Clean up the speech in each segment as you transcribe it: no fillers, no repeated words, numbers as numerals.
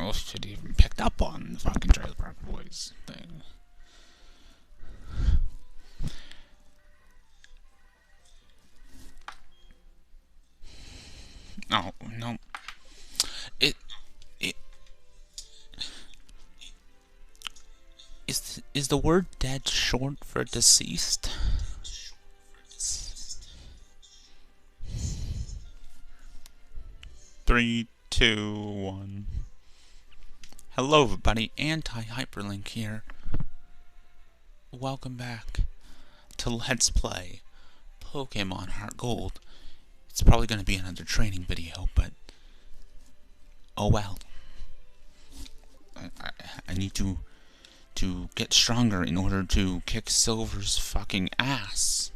know if it even picked up on the fucking Trailer Park Boys thing. No, no. It is the word dead short for deceased? Three, two, one. Hello everybody, Anti-HyperLink here. Welcome back to Let's Play Pokémon HeartGold. It's probably going to be another training video, but oh well. I need to get stronger in order to kick Silver's fucking ass.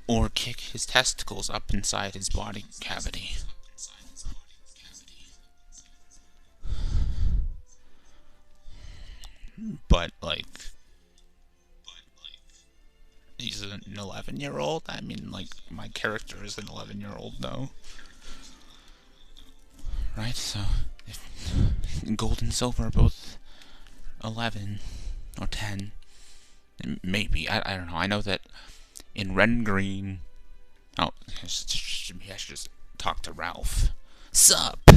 Or kick his testicles up inside his body cavity. But, like, he's an 11-year-old? I mean, like, my character is an 11-year-old, though. Right, so, if Gold and Silver are both 11, or 10, maybe, I don't know, I know that in Red and Green, oh, I should just talk to Ralph. Sup?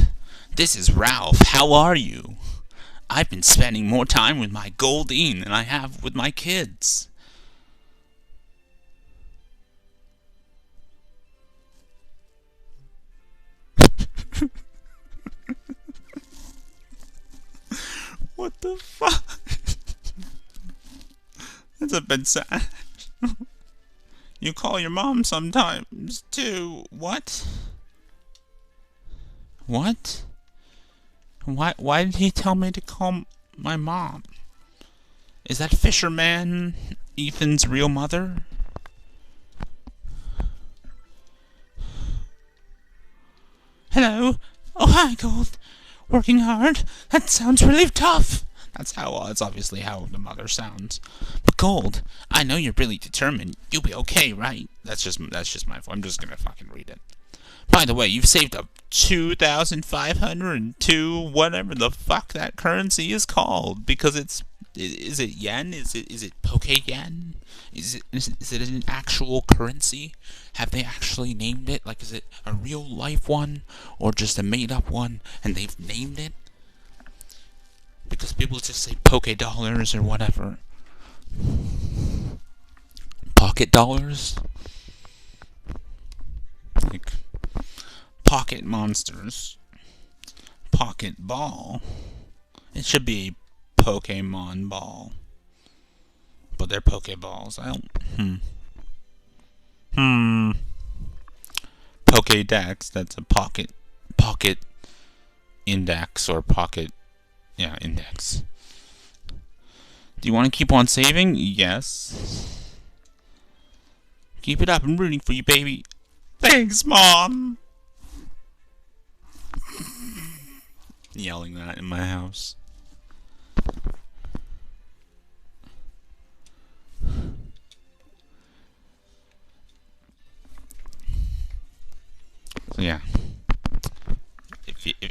This is Ralph, how are you? I've been spending more time with my Goldine than I have with my kids. What the fuck? That's a bit sad. You call your mom sometimes, too. What? What? Why did he tell me to call my mom? Is that Fisherman Ethan's real mother? Hello? Oh, hi, Gold. Working hard? That sounds really tough. That's obviously how the mother sounds. But Gold, I know you're really determined. You'll be okay, right? That's just my fault. I'm just gonna fucking read it. By the way, you've saved up 2,502 whatever the fuck that currency is called, because is it yen? Is it Poke Yen? Is it an actual currency? Have they actually named it? Like, is it a real life one or just a made up one and they've named it? Because people just say Poke Dollars or whatever. Pocket Dollars? Like Pocket Monsters. Pocket Ball. It should be Pokemon Ball. But they're Pokeballs. I don't... Pokédex, that's a pocket index or pocket... Yeah, index. Do you want to keep on saving? Yes. Keep it up. I'm rooting for you, baby. Thanks, Mom! Yelling that in my house. So yeah.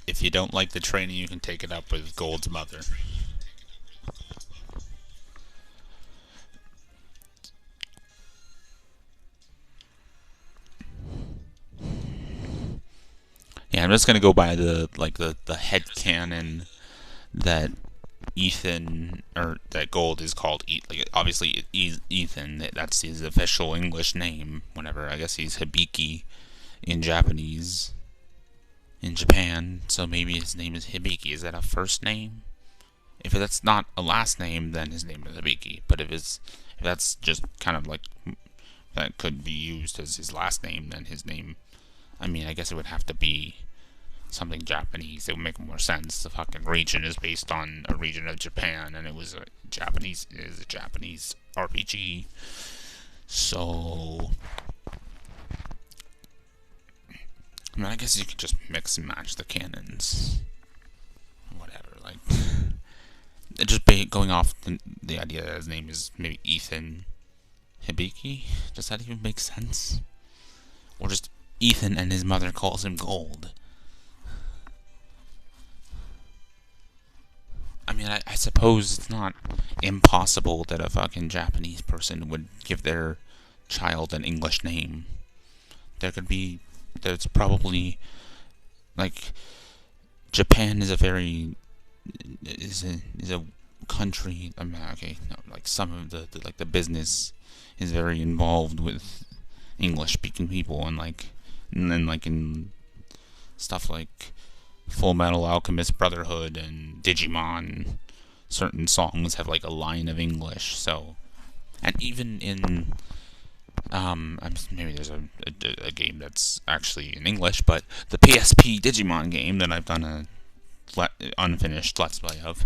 If you don't like the training, you can take it up with Gold's mother. Yeah, I'm just gonna go by the headcanon that Ethan, or that Gold is called like, obviously Ethan, that's his official English name. Whenever, I guess he's Hibiki in Japanese. In Japan, so maybe his name is Hibiki. Is that a first name? If that's not a last name, then his name is Hibiki. But if that's just kind of like, that could be used as his last name, then his name, I mean, I guess it would have to be something Japanese. It would make more sense. The fucking region is based on a region of Japan, and it was a Japanese RPG. So, I mean, I guess you could just mix and match the canons. Whatever, like... just going off the idea that his name is maybe Ethan Hibiki. Does that even make sense? Or just Ethan and his mother calls him Gold. I mean, I suppose it's not impossible that a fucking Japanese person would give their child an English name. There's probably, like, Japan is a very, is a country, I mean, okay, no, like, some of the business is very involved with English-speaking people, and then, like, in stuff like Full Metal Alchemist Brotherhood and Digimon, certain songs have, like, a line of English, so, and even in, maybe there's a game that's actually in English, but the PSP Digimon game that I've done a unfinished Let's Play of,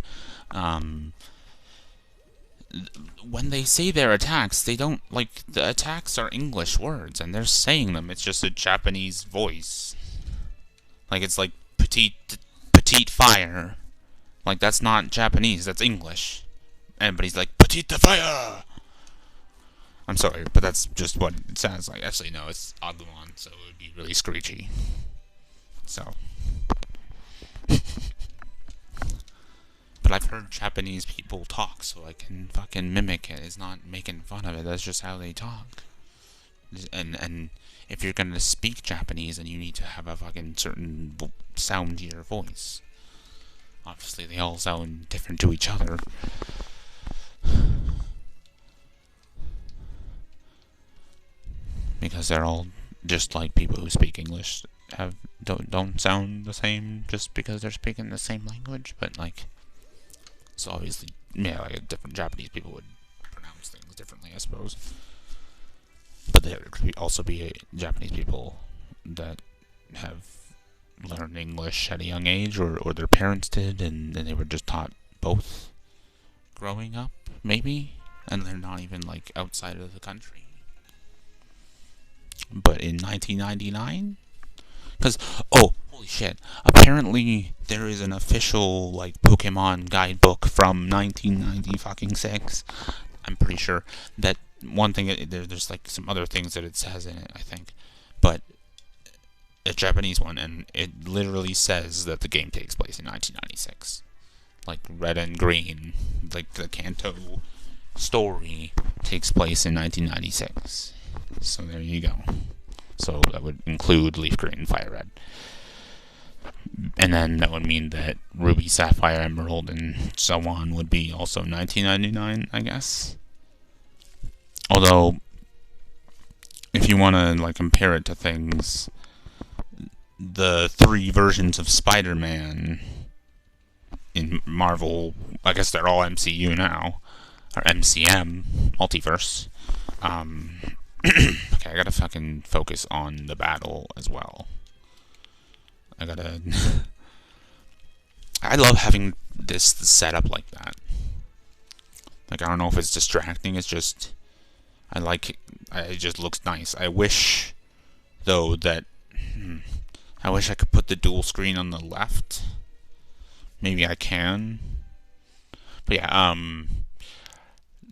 when they say their attacks, they don't, like, the attacks are English words, and they're saying them, it's just a Japanese voice. Like, it's like, petite fire. Like, that's not Japanese, that's English. And, but he's like, petite fire! I'm sorry, but that's just what it sounds like. Actually, no, it's Agumon, so it would be really screechy. So. But I've heard Japanese people talk, so I can fucking mimic it. It's not making fun of it, that's just how they talk. And if you're gonna speak Japanese, then you need to have a fucking certain sound to your voice. Obviously, they all sound different to each other. Because they're all just like people who speak English don't sound the same just because they're speaking the same language, but like, so obviously, yeah, like different Japanese people would pronounce things differently, I suppose. But there could also be Japanese people that have learned English at a young age, or their parents did, and they were just taught both growing up, maybe, and they're not even like outside of the country. But in 1999, because, oh, holy shit, apparently there is an official, like, Pokemon guidebook from 1996, I'm pretty sure, that one thing, there's, like, some other things that it says in it, I think, but a Japanese one, and it literally says that the game takes place in 1996, like, Red and Green, like, the Kanto story takes place in 1996. So there you go. So that would include Leaf Green, Fire Red. And then that would mean that Ruby, Sapphire, Emerald, and so on would be also 1999, I guess. Although, if you want to, like, compare it to things, the 3 versions of Spider-Man in Marvel, I guess they're all MCU now, or MCM, Multiverse, okay, I gotta fucking focus on the battle as well. I love having this set up like that. Like, I don't know if it's distracting, it's just, it just looks nice. I wish, though, that, I wish I could put the dual screen on the left. Maybe I can. But yeah,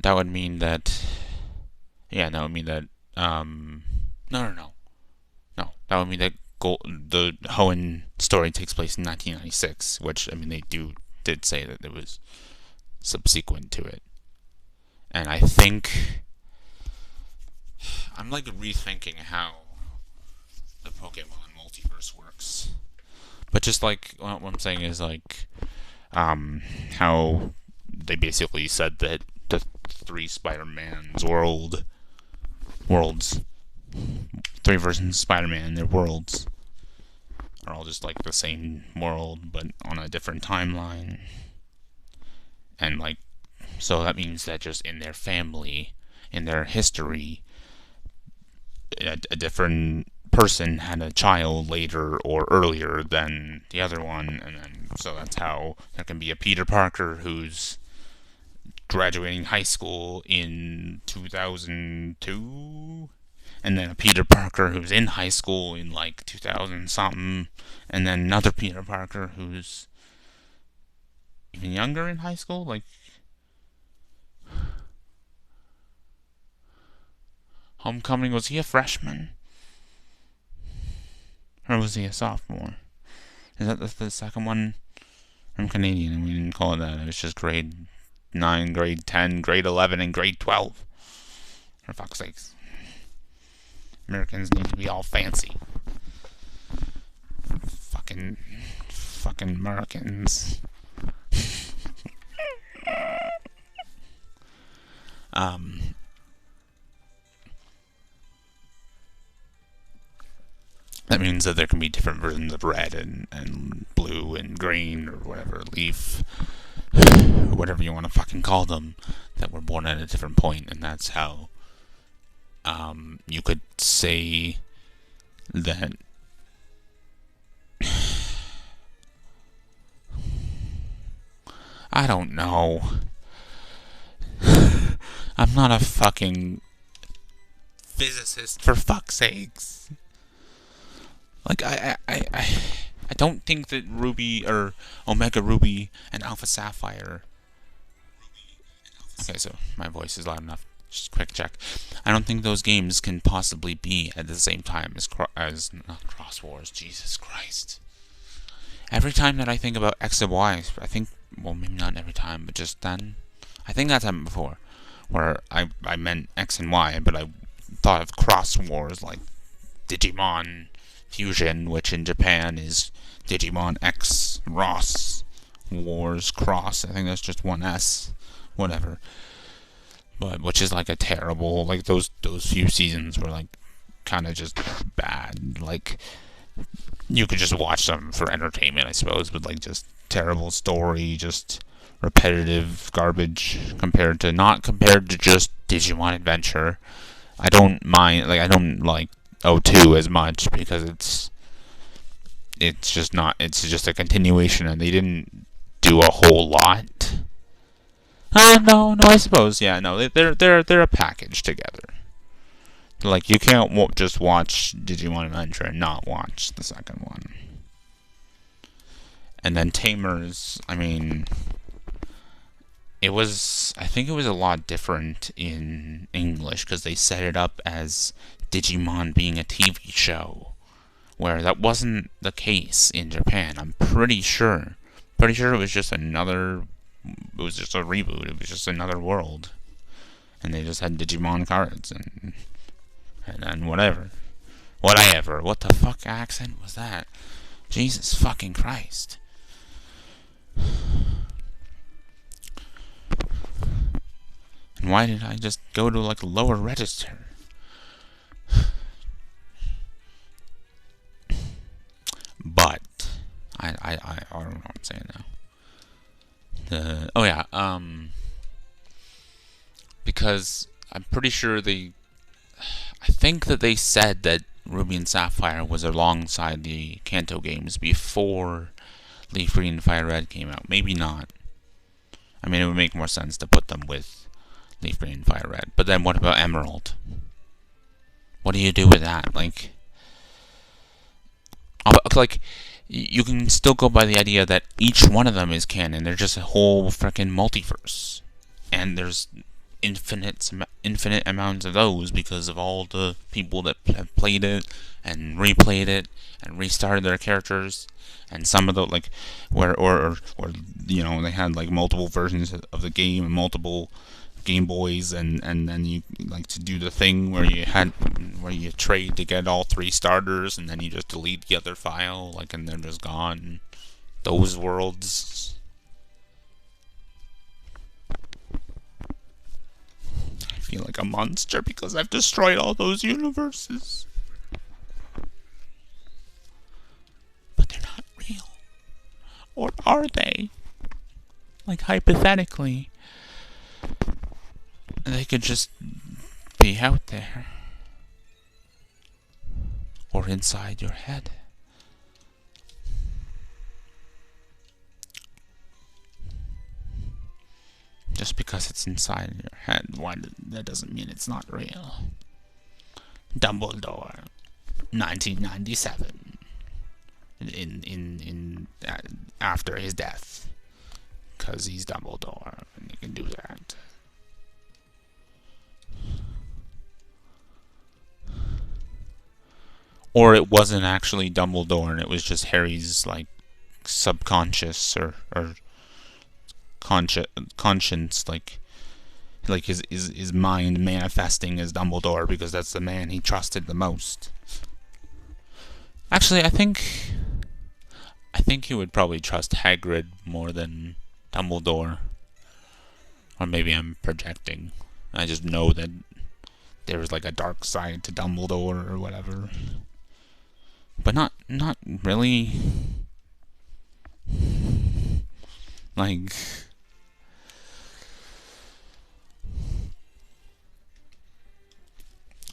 that would mean that, no. That would mean that the Hoenn story takes place in 1996, which, I mean, they did say that it was subsequent to it. And I think, I'm, like, rethinking how the Pokemon multiverse works. But just, like, what I'm saying is, like, how they basically said that the 3 Spider-Man's worlds, 3 versions of Spider-Man, their worlds, are all just, like, the same world, but on a different timeline. And, like, so that means that just in their family, in their history, a different person had a child later or earlier than the other one, and then, so that's how there can be a Peter Parker who's graduating high school in 2002, and then a Peter Parker who's in high school in, like, 2000 something, and then another Peter Parker who's even younger in high school, like, Homecoming, was he a freshman? Or was he a sophomore? Is that the second one? I'm Canadian, and we didn't call it that. It was just grade 9, grade 10, grade 11, and grade 12. For fuck's sakes. Americans need to be all fancy. Fucking Americans. That means that there can be different versions of red and blue and green or whatever, leaf, whatever you want to fucking call them, that were born at a different point, and that's how you could say that I don't know. I'm not a fucking physicist, for fuck's sakes. Like, I don't think that Ruby, or Omega Ruby and Alpha Sapphire... Okay, so my voice is loud enough. Just a quick check. I don't think those games can possibly be at the same time as not Cross Wars. Jesus Christ. Every time that I think about X and Y, I think, well, maybe not every time, but just then, I think that's happened before, where I meant X and Y, but I thought of Cross Wars, like Digimon Fusion, which in Japan is Digimon X Ross Wars Cross. I think that's just one S, whatever. But which is like a terrible, like those few seasons were like kind of just bad. Like you could just watch them for entertainment, I suppose, but like just terrible story, just repetitive garbage compared to just Digimon Adventure. I don't mind, like I don't like O2 as much because it's just a continuation, and they didn't do a whole lot. No, I suppose, yeah, no, they're a package together. Like, you can't just watch Digimon Adventure and not watch the second one. And then Tamers, I mean, I think it was a lot different in English, because they set it up as Digimon being a TV show, where that wasn't the case in Japan. I'm pretty sure it was just a reboot. It was just another world, and they just had Digimon cards and then whatever. What the fuck accent was that? Jesus fucking Christ. And why did I just go to like a lower register? But I don't know what I'm saying now. Because I'm pretty sure I think that they said that Ruby and Sapphire was alongside the Kanto games before Leaf Green and Fire Red came out. Maybe not. I mean, it would make more sense to put them with Leaf Green and Fire Red. But then what about Emerald? What do you do with that? Like, you can still go by the idea that each one of them is canon. They're just a whole freaking multiverse. And there's infinite amounts of those because of all the people that have played it and replayed it and restarted their characters. And some of the, like, or you know, they had like multiple versions of the game and multiple Game Boys, and then you like to do the thing where you trade to get all 3 starters, and then you just delete the other file, like, and they're just gone. Those worlds. I feel like a monster because I've destroyed all those universes. But they're not real. Or are they? Like, hypothetically. They could just be out there. Or inside your head. Just because it's inside your head, that doesn't mean it's not real. Dumbledore, 1997. After his death. Because he's Dumbledore, and he can do that. or it wasn't actually Dumbledore and it was just Harry's like subconscious or conscience, like his mind manifesting as Dumbledore because that's the man he trusted the most. Actually, I think he would probably trust Hagrid more than Dumbledore. Or maybe I'm projecting. I just know that there was like a dark side to Dumbledore or whatever. But not really. Like,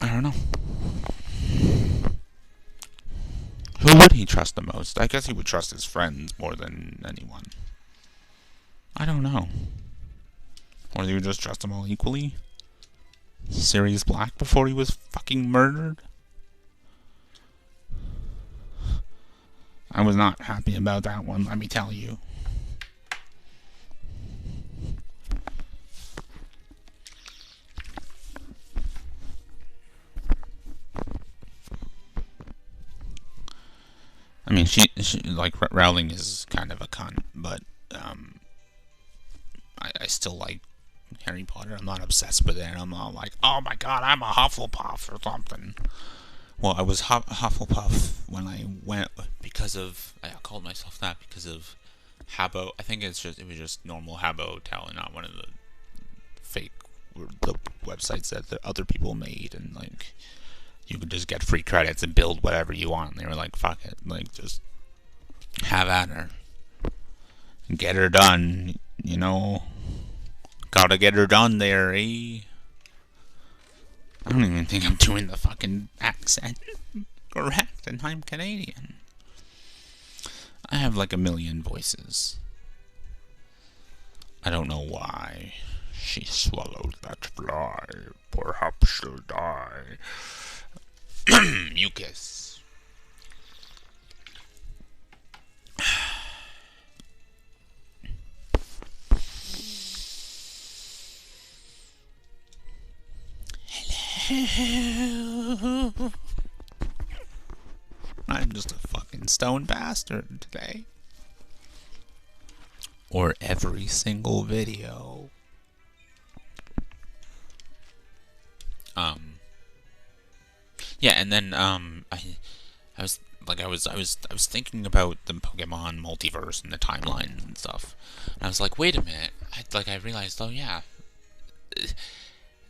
I don't know. Who would he trust the most? I guess he would trust his friends more than anyone. I don't know. Or he would just trust them all equally? Sirius Black before he was fucking murdered? I was not happy about that one, let me tell you. I mean, she like, Rowling is kind of a cunt, but I still like Harry Potter. I'm not obsessed with it. I'm not like, oh my god, I'm a Hufflepuff or something. Well, I was Hufflepuff when I went because of, I called myself that because of Habbo. I think it was just normal Habbo Hotel and not one of the fake the websites that the other people made, and like you could just get free credits and build whatever you want. And they were like, fuck it, like just have at her, get her done, you know. Gotta get her done there, eh? I don't even think I'm doing the fucking accent correct, and I'm Canadian. I have like a million voices. I don't know why. She swallowed that fly. Perhaps she'll die. Mucus. Hello. I'm just a fucking stone bastard today. Or every single video. Yeah, and then I was thinking about the Pokemon multiverse and the timelines and stuff. And I was like, wait a minute. I realized, oh yeah,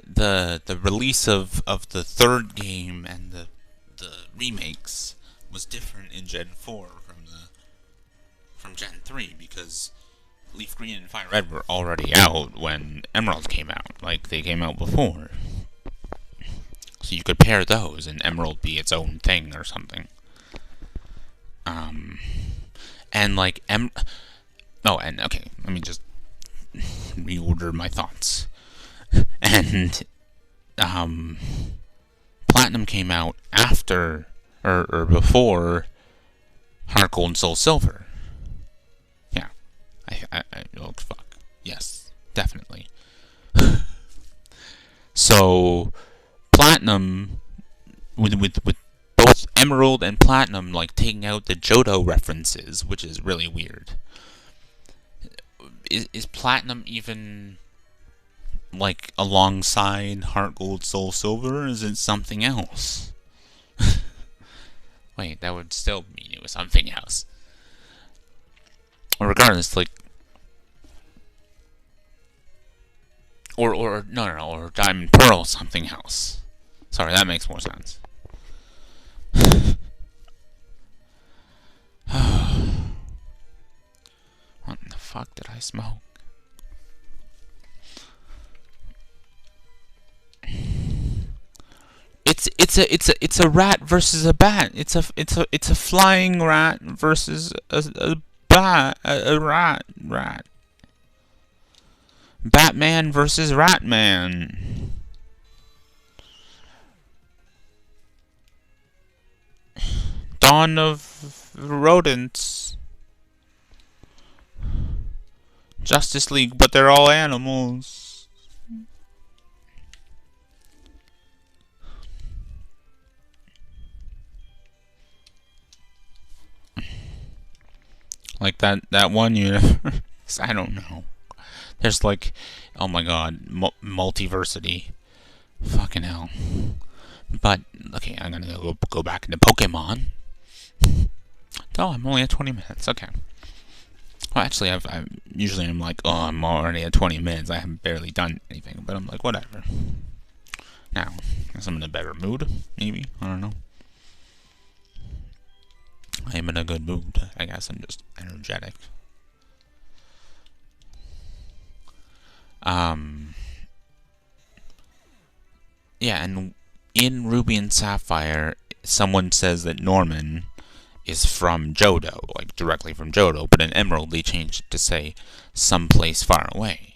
the release of the third game and the remakes was different in Gen 4 from Gen 3 because Leaf Green and Fire Red were already out when Emerald came out. Like, they came out before. So you could pair those and Emerald be its own thing or something. And like and okay, let me just reorder my thoughts. And Platinum came out after or before HeartGold and Soul Silver. Yeah. I oh fuck. Yes, definitely. So Platinum with both Emerald and Platinum like taking out the Johto references, which is really weird. Is Platinum even like alongside HeartGold Soul Silver, or is it something else? Wait, that would still mean it was something else. Or regardless, like, or or Diamond Pearl something else. Sorry, that makes more sense. What in the fuck did I smoke? It's a rat versus a bat. It's a flying rat versus a bat, a rat. Batman versus Ratman. Dawn of Rodents. Justice League, but they're all animals. Like that one universe. I don't know. There's like, oh my god, multiversity. Fucking hell. But okay, I'm gonna go back into Pokemon. Oh, I'm only at 20 minutes. Okay. Well, actually, usually I'm like, oh, I'm already at 20 minutes. I haven't barely done anything, but I'm like, whatever. Now, I guess I'm in a better mood. Maybe, I don't know. I am in a good mood. I guess I'm just energetic. Yeah, and in Ruby and Sapphire, someone says that Norman is from Johto, like directly from Johto, but in Emerald they changed it to say someplace far away.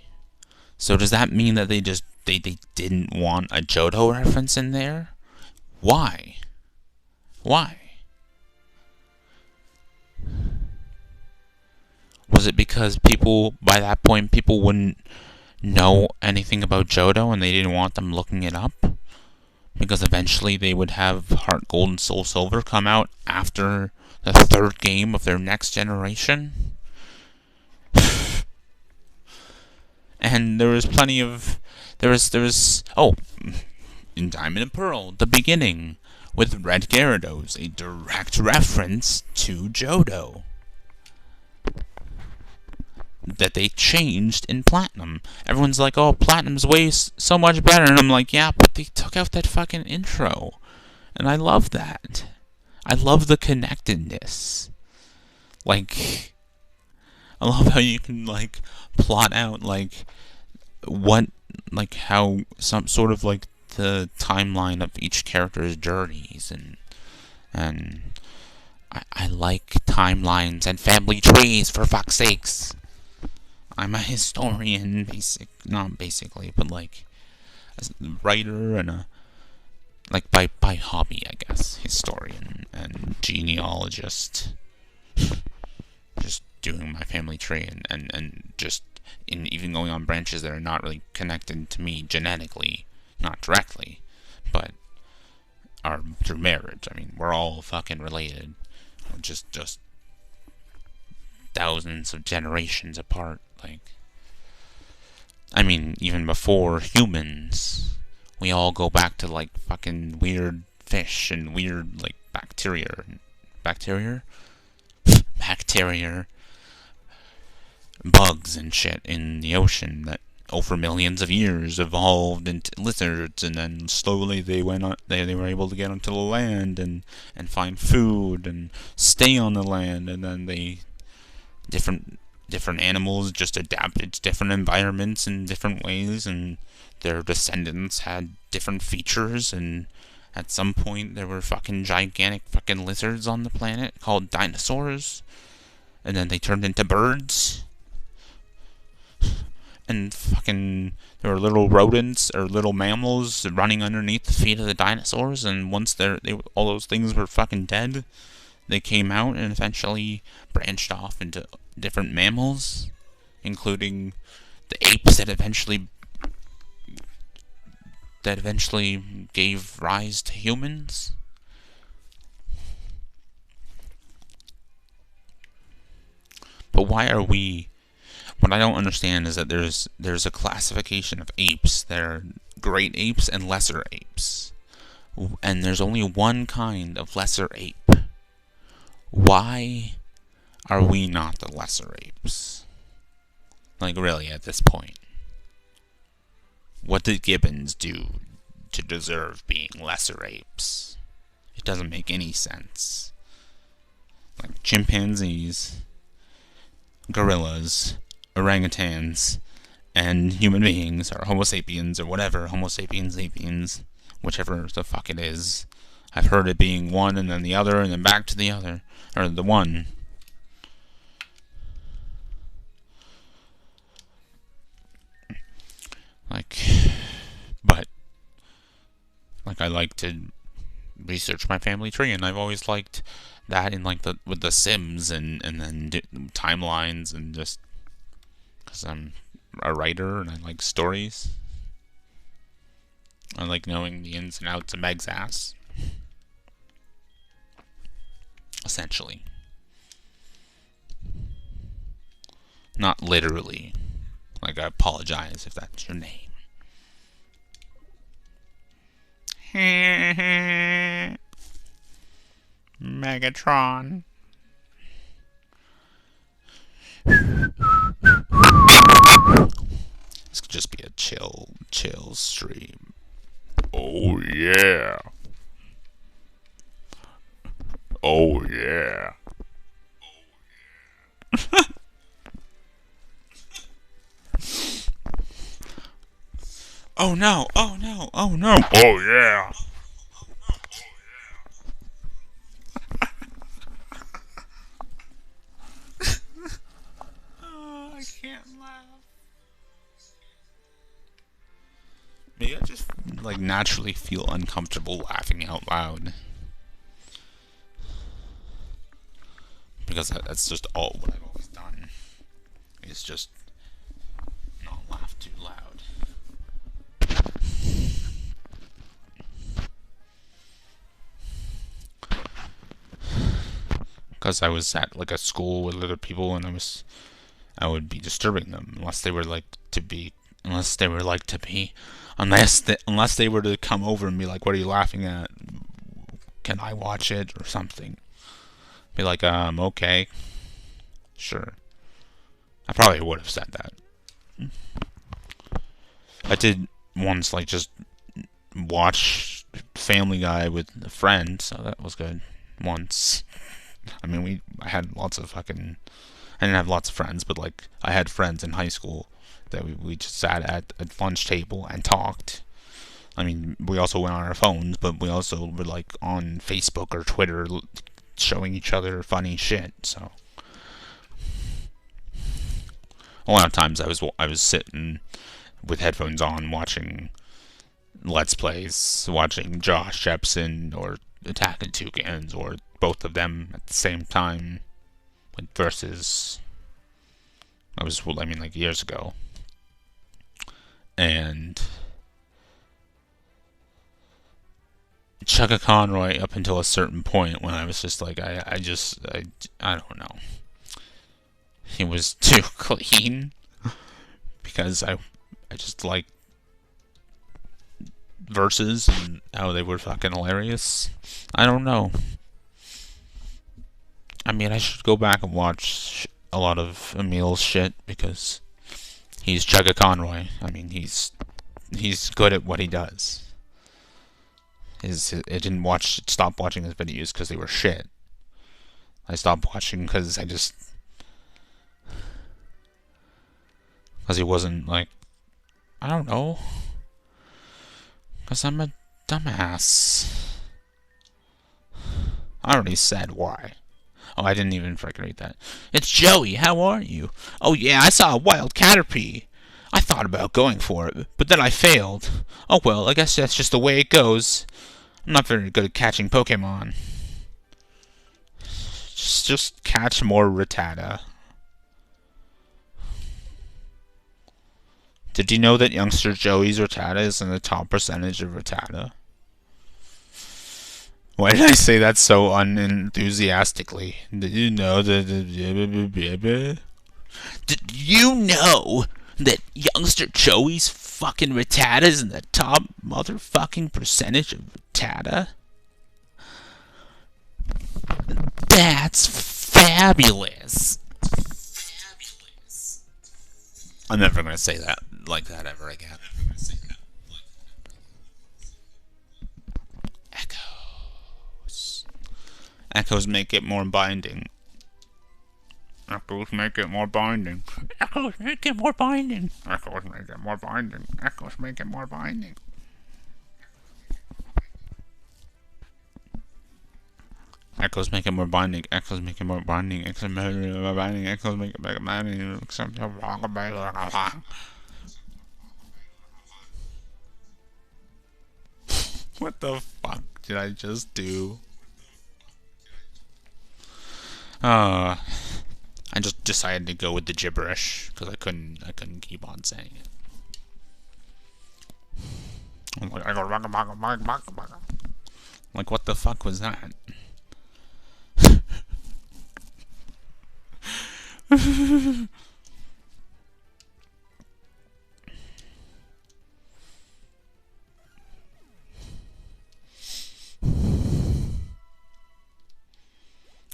So does that mean that they didn't want a Johto reference in there? Why? Why? Was it because by that point, people wouldn't know anything about Johto and they didn't want them looking it up? Because eventually they would have HeartGold and Soul Silver come out after the third game of their next generation? And there was plenty of... There was... Oh, in Diamond and Pearl, the beginning, with Red Gyarados, a direct reference to Johto that they changed in Platinum. Everyone's like, oh, Platinum's way so much better. And I'm like, yeah, but they took out that fucking intro. And I love that. I love the connectedness. Like, I love how you can, like, plot out, like, how some sort of, like, the timeline of each character's journeys. And I like timelines and family trees, for fuck's sakes. I'm a historian, not basically, but like a writer and a like by hobby, I guess, historian and genealogist. Just doing my family tree and just even going on branches that are not really connected to me genetically, not directly, but are through marriage. I mean, we're all fucking related, just thousands of generations apart. Like, I mean, even before humans, we all go back to, like, fucking weird fish and weird, like, bacteria, bugs and shit in the ocean that over millions of years evolved into lizards, and then slowly they went on, they were able to get onto the land and find food and stay on the land, and then different animals just adapted to different environments in different ways, and their descendants had different features, and at some point there were fucking gigantic fucking lizards on the planet called dinosaurs, and then they turned into birds, and fucking there were little rodents or little mammals running underneath the feet of the dinosaurs, and once all those things were fucking dead, they came out and eventually branched off into different mammals, including the apes that eventually gave rise to humans. But why are we... What I don't understand is that there's a classification of apes. There are great apes and lesser apes. And there's only one kind of lesser ape. Why are we not the lesser apes? Like, really, at this point. What did gibbons do to deserve being lesser apes? It doesn't make any sense. Like, chimpanzees, gorillas, orangutans, and human beings, or Homo sapiens, or whatever, Homo sapiens sapiens, whichever the fuck it is. I've heard it being one, and then the other, and then back to the other. Or the one. Like, but, like, I like to research my family tree, and I've always liked that in, like, with the Sims, and then timelines, and just, because I'm a writer, and I like stories. I like knowing the ins and outs of Meg's ass. Essentially. Not literally. Like, I apologize if that's your name. Megatron. This could just be a chill stream. Oh yeah. Oh yeah. Oh no, oh no, oh no. Oh yeah. Oh, I can't laugh. Maybe I just like naturally feel uncomfortable laughing out loud. Because that's just all what I've always done. Is just not laugh too loud. Because I was at like a school with other people, and I would be disturbing them unless they were like to be, unless they were to come over and be like, "What are you laughing at? Can I watch it or something?" Be like, okay, sure. I probably would have said that. I did once, like, just watch Family Guy with a friend, so that was good. Once. I mean, I had lots of fucking... I didn't have lots of friends, but, like, I had friends in high school that we just sat at a lunch table and talked. I mean, we also went on our phones, but we also were, like, on Facebook or Twitter showing each other funny shit, so... A lot of times I was sitting with headphones on watching Let's Plays, watching Josh Jepson or Attack of Toucans, or both of them at the same time, like versus. Like years ago, and Chugga Conroy up until a certain point when I was just like I don't know. He was too clean because I just like verses and how they were fucking hilarious. I don't know. I mean, I should go back and watch a lot of Emil's shit because he's Chugga Conroy. I mean, he's good at what he does. I didn't stop watching his videos because they were shit. I stopped watching because he wasn't like, I don't know, because I'm a dumbass. I already said why. Oh, I didn't even freaking read that. It's Joey, how are you? Oh yeah, I saw a wild caterpie. I thought about going for it, but then I failed. Oh well, I guess that's just the way it goes. I'm not very good at catching Pokémon. Just catch more Rattata. Did you know that youngster Joey's Rattata is in the top percentage of Rattata? Why did I say that so unenthusiastically? Did you know that... Did you know that youngster Joey's fucking Rattata is in the top motherfucking percentage of Rattata? That's fabulous. I'm never gonna say that like that ever again. Echoes. Echoes make it more binding. Echoes make it more binding. Echoes make it more binding. Echoes make it more binding. Echoes make it more binding. Echoes make it more binding. Echoes make it more binding. Echoes make it more binding. Echoes make it more binding. What the fuck did I just do? I just decided to go with the gibberish because I couldn't keep on saying it. Like, what the fuck was that?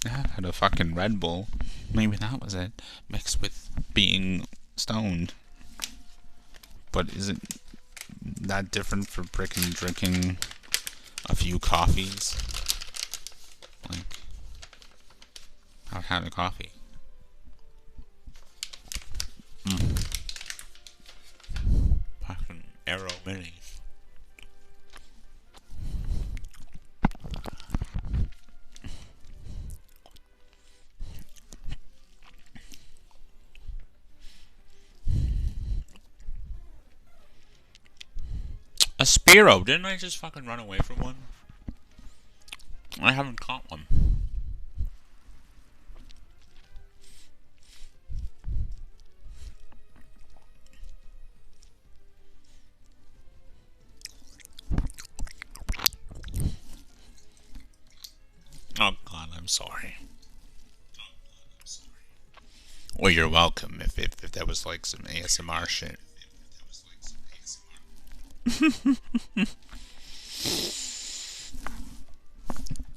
I had a fucking Red Bull. Maybe that was it. Mixed with being stoned. But isn't that different for frickin' drinking a few coffees? Like, I've had a coffee. Fucking Aero Minis. A Spearow. Didn't I just fucking run away from one? I haven't caught one. Oh god, I'm sorry. Well, you're welcome if that was like some ASMR shit.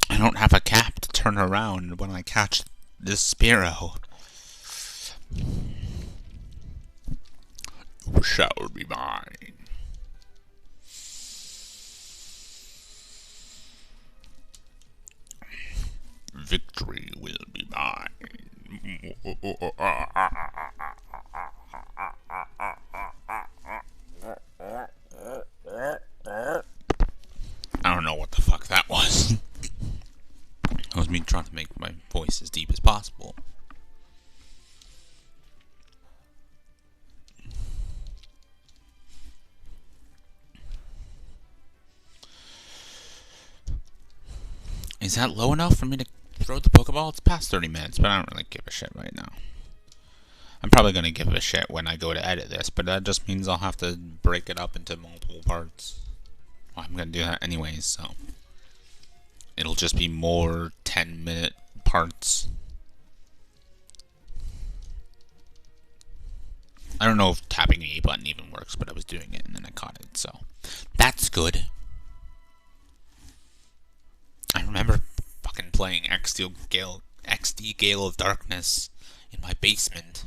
I don't have a cap to turn around when I catch this Spearow. You shall be mine. Victory will be mine. I don't know what the fuck that was. That was me trying to make my voice as deep as possible. Is that low enough for me to throw the Pokeball? It's past 30 minutes, but I don't really give a shit right now. I'm probably going to give a shit when I go to edit this, but that just means I'll have to break it up into multiple parts. Well, I'm going to do that anyways, so it'll just be more 10-minute parts. I don't know if tapping the A button even works, but I was doing it and then I caught it, so that's good. I remember fucking playing XD Gale of Darkness in my basement.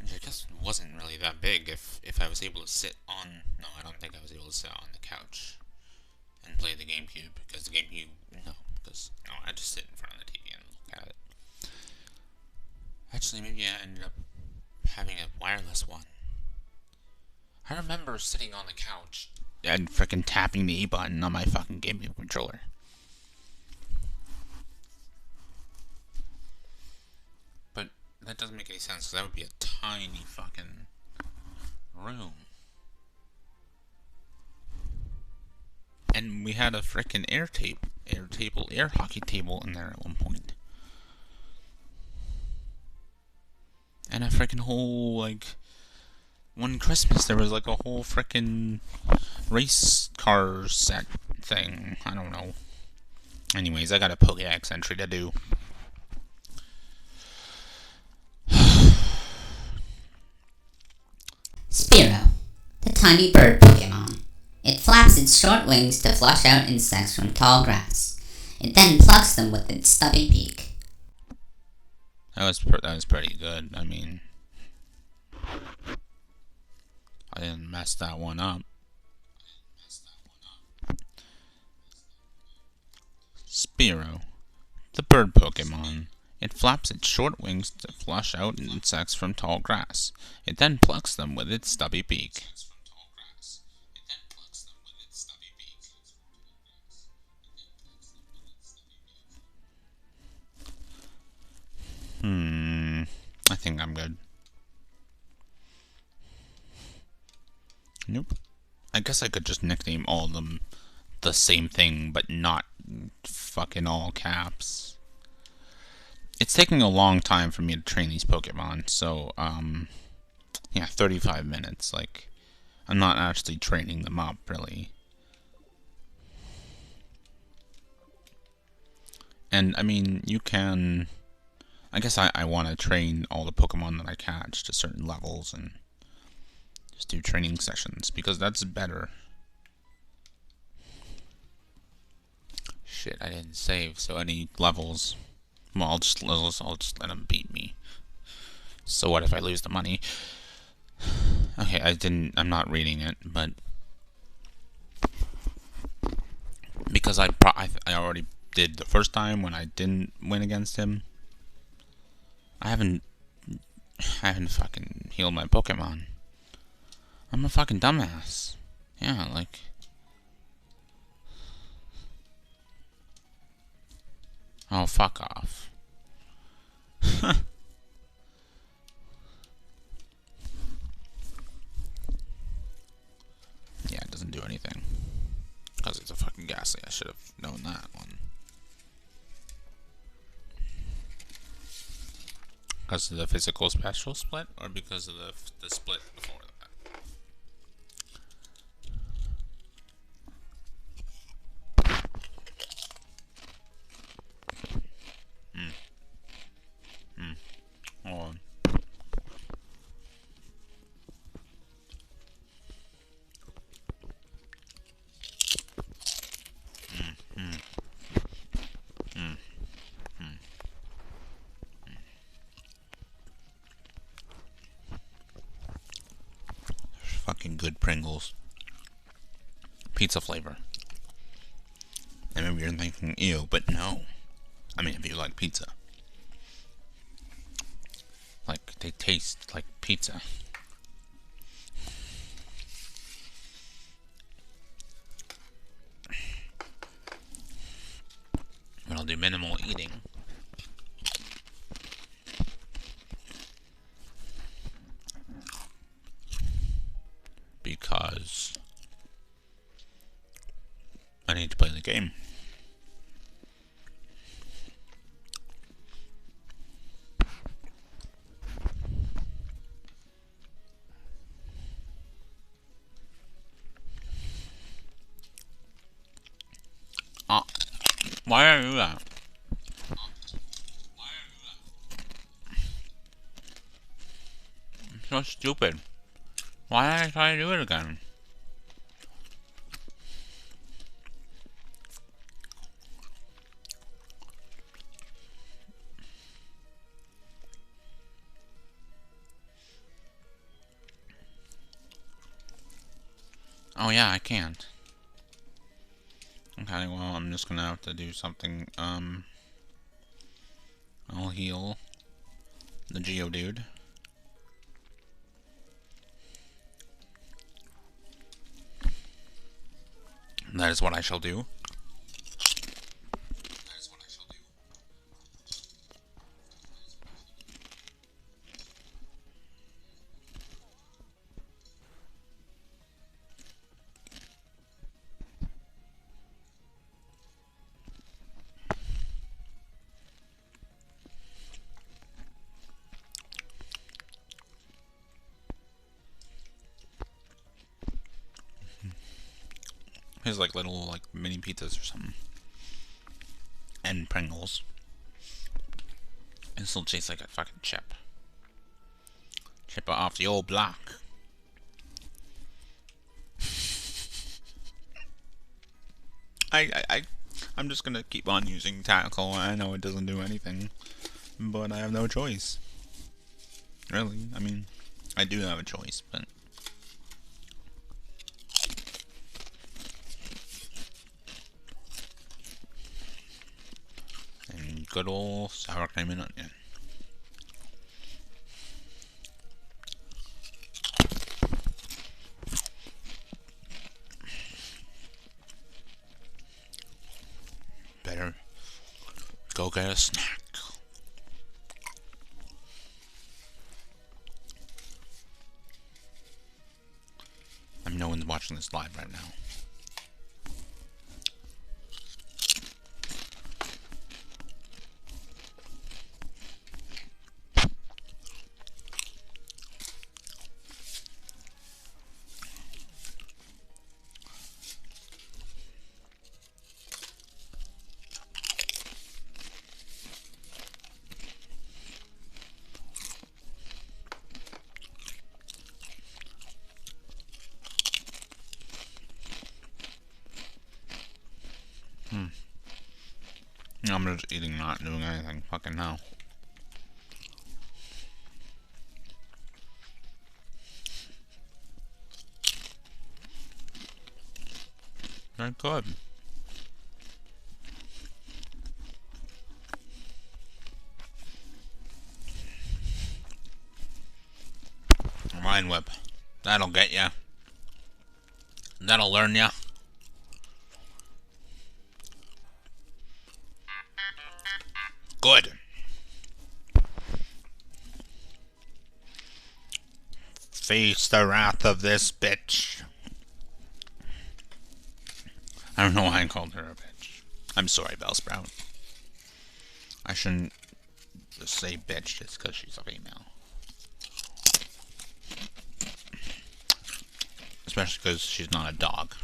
It just wasn't really that big if I was able to sit on... No, I don't think I was able to sit on the couch and play the GameCube, because the GameCube... No, I just sit in front of the TV and look at it. Actually, maybe I ended up having a wireless one. I remember sitting on the couch and frickin' tapping the A button on my fucking GameCube controller. But that doesn't make any sense, because that would be a tiny fucking room. And we had a frickin' air hockey table in there at one point. And a frickin' whole, like... One Christmas, there was like a whole frickin' race car set thing. I don't know. Anyways, I got a Pokédex entry to do. Spearow, the tiny bird Pokemon. It flaps its short wings to flush out insects from tall grass. It then plucks them with its stubby beak. That was pretty good. I mean... I didn't mess that one up. Spearow, the bird Pokemon. It flaps its short wings to flush out insects from tall grass. It then plucks them with its stubby beak. I think I'm good. Nope. I guess I could just nickname all of them the same thing, but not fucking all caps. It's taking a long time for me to train these Pokemon, so, yeah, 35 minutes. Like, I'm not actually training them up, really. And, I mean, you can... I guess I want to train all the Pokemon that I catch to certain levels and just do training sessions, because that's better. shit, I didn't save, so any levels... Well, I'll just let him beat me. So what if I lose the money? Okay, I'm not reading it, but... Because I already did the first time when I didn't win against him. I haven't fucking healed my Pokemon. I'm a fucking dumbass. Yeah, like... Oh, fuck off. Yeah, it doesn't do anything. Because it's a fucking ghastly. I should have known that one. Because of the physical special split, or because of the split before that? Hold on. Fucking good Pringles. Pizza flavor. And maybe you're thinking, ew, but no. I mean, if you like pizza. Like, they taste like pizza. But I'll do minimal eating. Because I need to play the game. Why did I do that? I'm so stupid. Why did I try to do it again? Oh yeah, I can't. Okay, well, I'm just gonna have to do something, I'll heal the Geodude. That is what I shall do. Here's like little like mini pizzas or something. And Pringles. It still tastes like a fucking chip. Chip it off the old block. I'm just gonna keep on using Tackle. I know it doesn't do anything, but I have no choice. Really, I mean, I do have a choice, but... And good old sour cream and onion. Better go get a snack. I mean, no one's watching this live right now. I'm just eating, not doing anything. Fucking hell. Very good. Mind whip. That'll get ya. That'll learn ya. Good. Face the wrath of this bitch. I don't know why I called her a bitch. I'm sorry, Bellsprout. I shouldn't just say bitch just because she's a female. Especially because she's not a dog.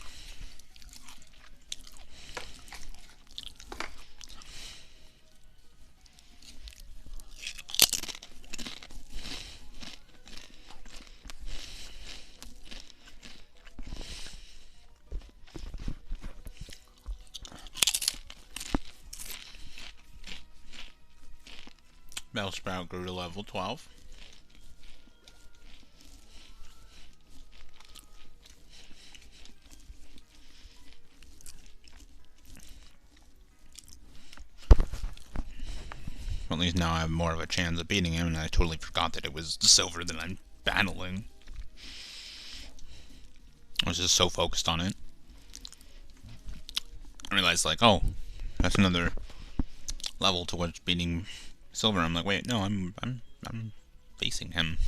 Bellsprout grew to level 12. At least now I have more of a chance of beating him, and I totally forgot that it was Silver that I'm battling. I was just so focused on it. I realized, like, oh, that's another level towards beating Silver. I'm like, wait, no, I'm facing him.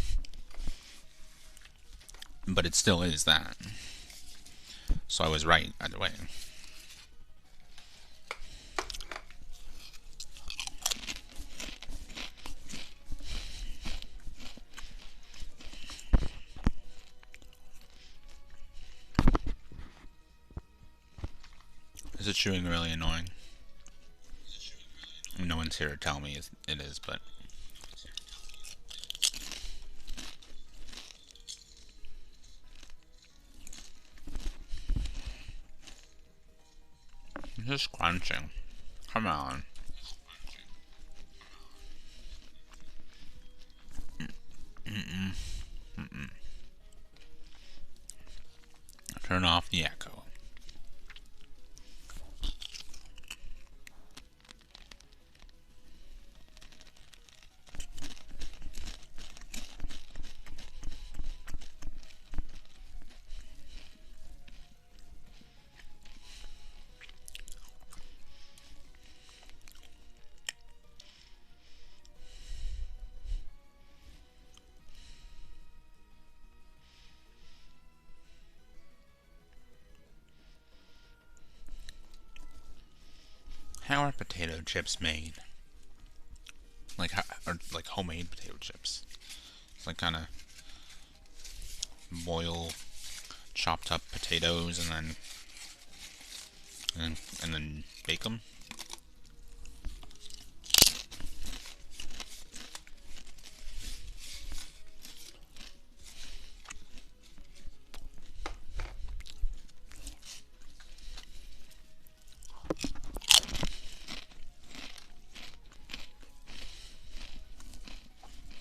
But it still is that. So I was right either way. Is it chewing really annoying? No one's here to tell me it is, but it's just crunching. Come on. Turn off the echo. How are potato chips made? Like, or like homemade potato chips. It's like kind of boil chopped up potatoes and then bake them.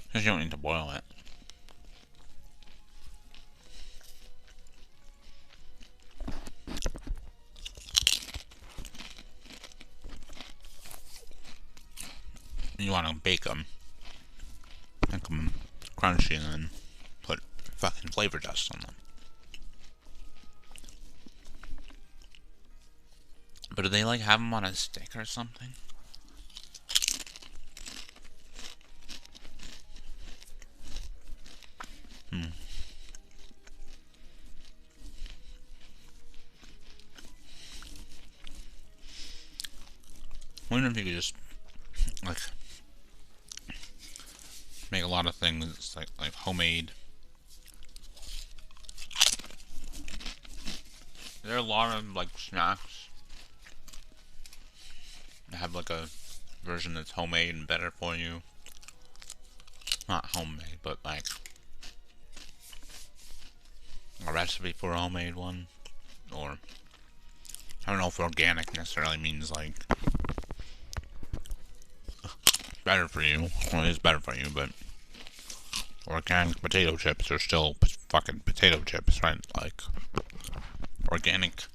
Because you don't need to boil it. You want to bake them. Make them crunchy and then put fucking flavor dust on them. But do they like have them on a stick or something? I wonder if you could just like make a lot of things like homemade. There are a lot of like snacks that have like a version that's homemade and better for you. Not homemade, but like a recipe for a homemade one. Or I don't know if organic necessarily means like better for you. Well, it is better for you, but organic potato chips are still fucking potato chips, right? Like, organic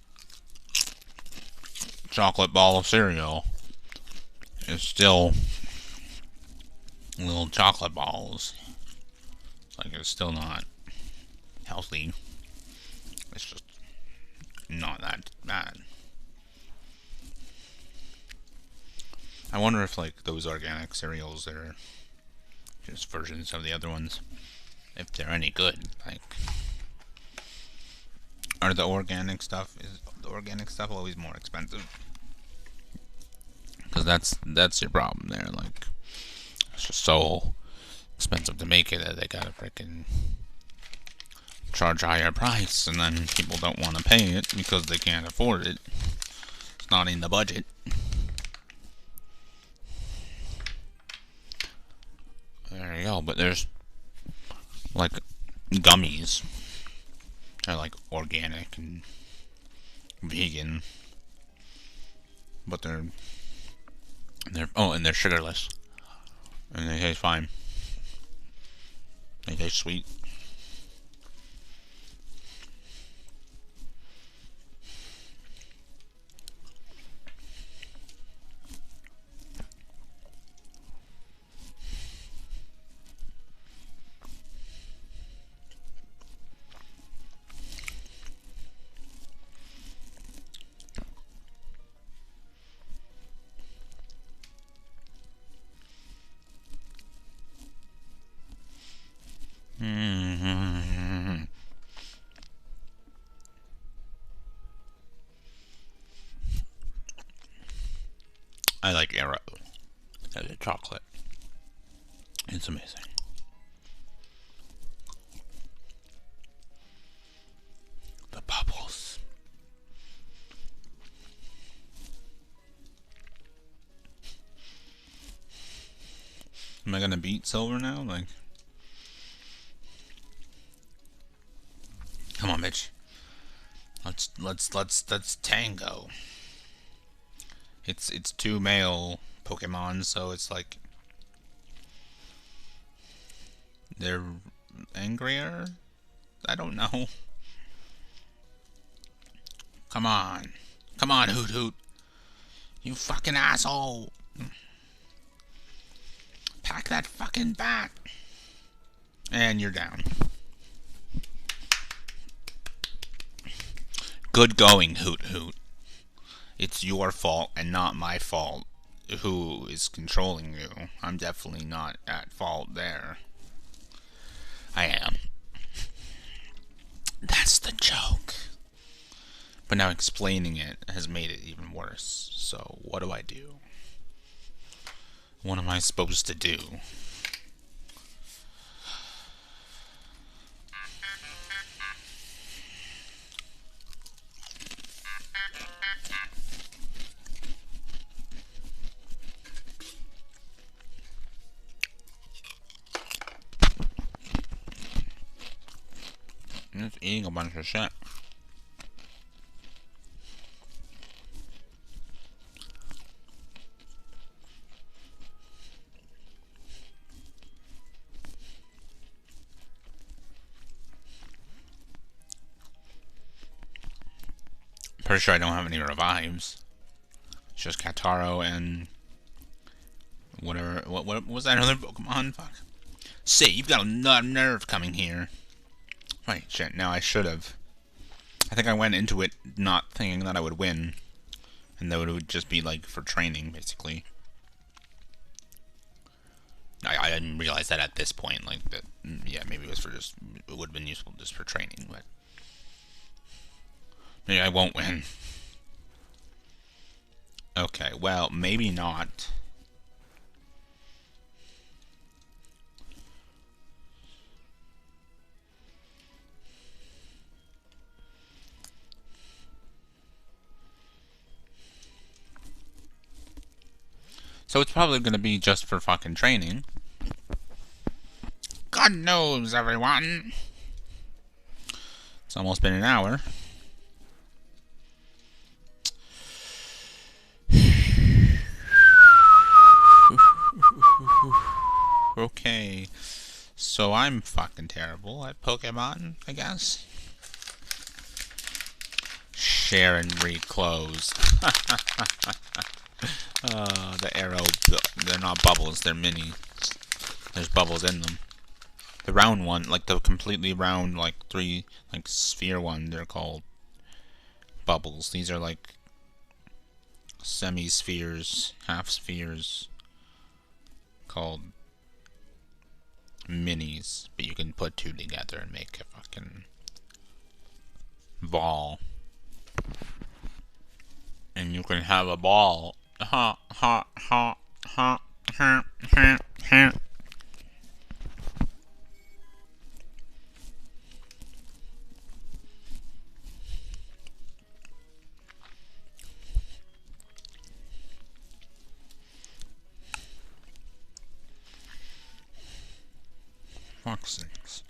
chocolate ball of cereal is still little chocolate balls. Like, it's still not healthy. It's just not that bad. I wonder if, like, those organic cereals are just versions of the other ones, if they're any good. Like, is the organic stuff always more expensive? Because that's your problem there. Like, it's just so expensive to make it that they gotta freaking charge a higher price, and then people don't want to pay it because they can't afford it. It's not in the budget. There you go. But there's like gummies. They're like organic and vegan, but they're sugarless, and they taste fine. They taste sweet. I like Arrow as a chocolate. It's amazing. The bubbles. Am I gonna beat Silver now? Like, come on, bitch. Let's tango. It's two male Pokemon, so it's like they're angrier. I don't know. Come on, Hoot Hoot. You fucking asshole. Pack that fucking bat. And you're down. Good going, Hoot Hoot. It's your fault and not my fault who is controlling you. I'm definitely not at fault there. I am. That's the joke. But now explaining it has made it even worse. So what do I do? What am I supposed to do? I'm just eating a bunch of shit. Pretty sure I don't have any revives. It's just Kataro and whatever. What was that other Pokemon? Fuck. Say, you've got a nerve coming here. Right, shit. Now I should have. I think I went into it not thinking that I would win, and that it would just be like for training, basically. I didn't realize that at this point. Like that. Yeah, maybe it was for just. It would have been useful just for training, but. Maybe I won't win. Okay, well, maybe not. So it's probably going to be just for fucking training. God knows, everyone. It's almost been an hour. So I'm fucking terrible at Pokemon, I guess. Share and reclose. The arrow, they're not bubbles, they're mini. There's bubbles in them. The round one, like the completely round, like sphere one, they're called bubbles. These are like semi-spheres, half spheres, called minis. But you can put two together and make a fucking ball. And you can have a ball. Ha ha ha ha ha ha ha. Fuck's sakes.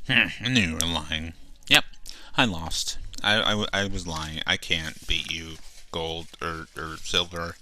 I knew you were lying. Yep, I lost. I was lying. I can't beat you, gold or silver.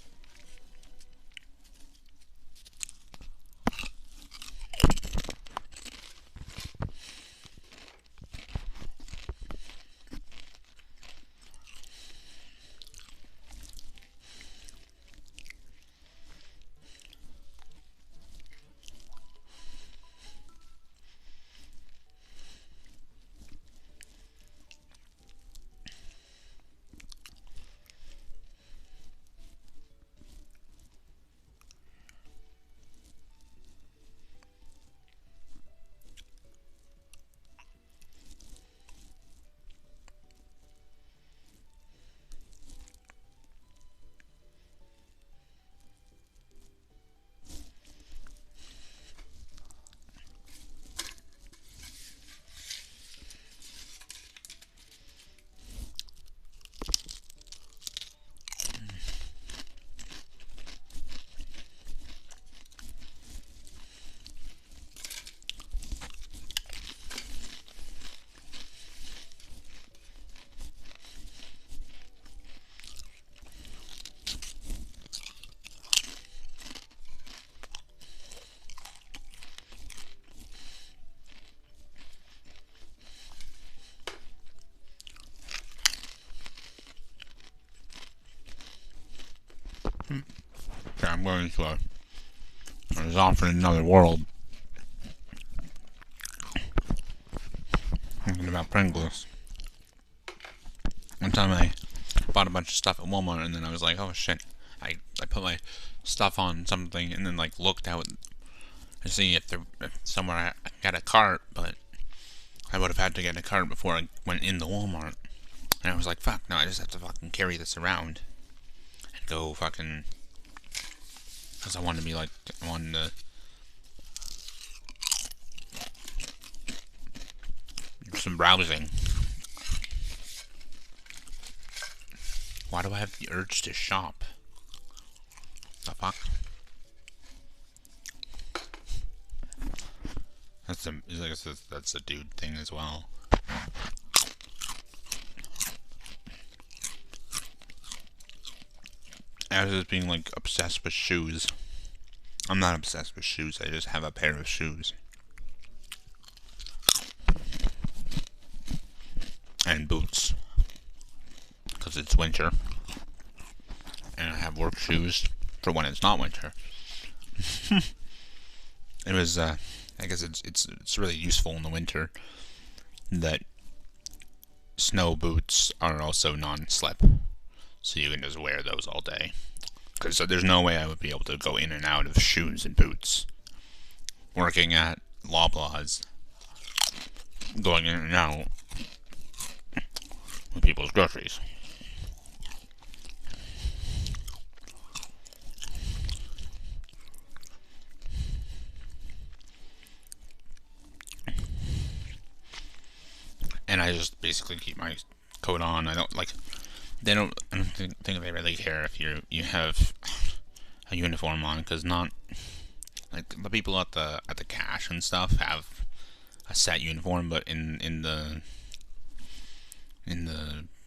Okay, I'm going to I was off in another world. Thinking about Pringles. One time I bought a bunch of stuff at Walmart and then I was like, oh shit. I put my stuff on something and then like looked out to see if somewhere I got a cart, but I would have had to get a cart before I went in the Walmart. And I was like, fuck, no, I just have to fucking carry this around. And go fucking... Because I wanted to be like... I wanted to... do some browsing. Why do I have the urge to shop? The fuck? I guess that's a dude thing as well. As is being like obsessed with shoes. I'm not obsessed with shoes, I just have a pair of shoes. And boots. Because it's winter. And I have work shoes for when it's not winter. It was, I guess it's really useful in the winter that snow boots are also non-slip. So you can just wear those all day. Because there's no way I would be able to go in and out of shoes and boots. Working at Loblaws. Going in and out with people's groceries. And I just basically keep my coat on. I don't like... I don't think they really care if you have a uniform on, because not like the people at the cash and stuff have a set uniform, but in the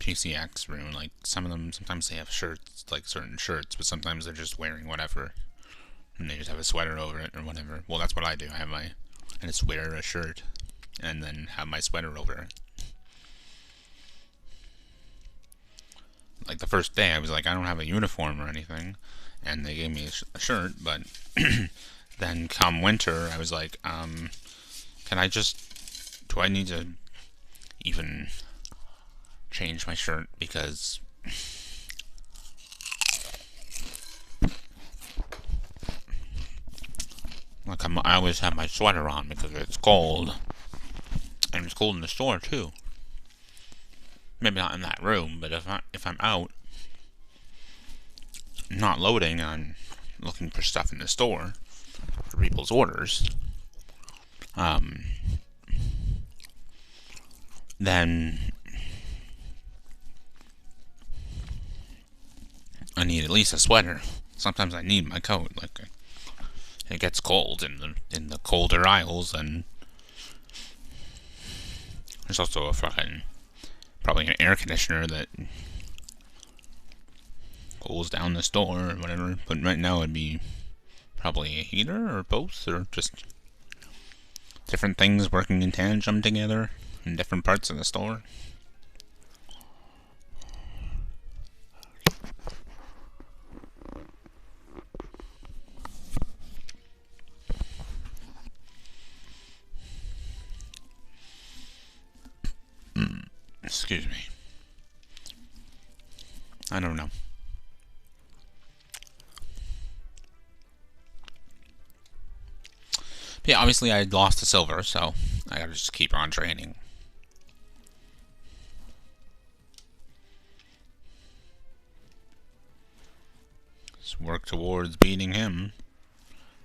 PCX room, like, some of them, sometimes they have shirts, like certain shirts, but sometimes they're just wearing whatever, and they just have a sweater over it or whatever. Well, that's what I do. I just wear a shirt and then have my sweater over it. Like, the first day, I was like, I don't have a uniform or anything, and they gave me a shirt, but then come winter, I was like, do I need to even change my shirt, because like, I always have my sweater on because it's cold, and it's cold in the store too. Maybe not in that room, but if I'm out, not loading, I'm looking for stuff in the store for people's orders, then I need at least a sweater. Sometimes I need my coat. Like, it gets cold in the colder aisles, and there's also probably an air conditioner that cools down the store or whatever. But right now it'd be probably a heater or both, or just different things working in tandem together in different parts of the store. Excuse me. I don't know. But yeah, obviously I lost the silver, so I gotta just keep on training. Just work towards beating him.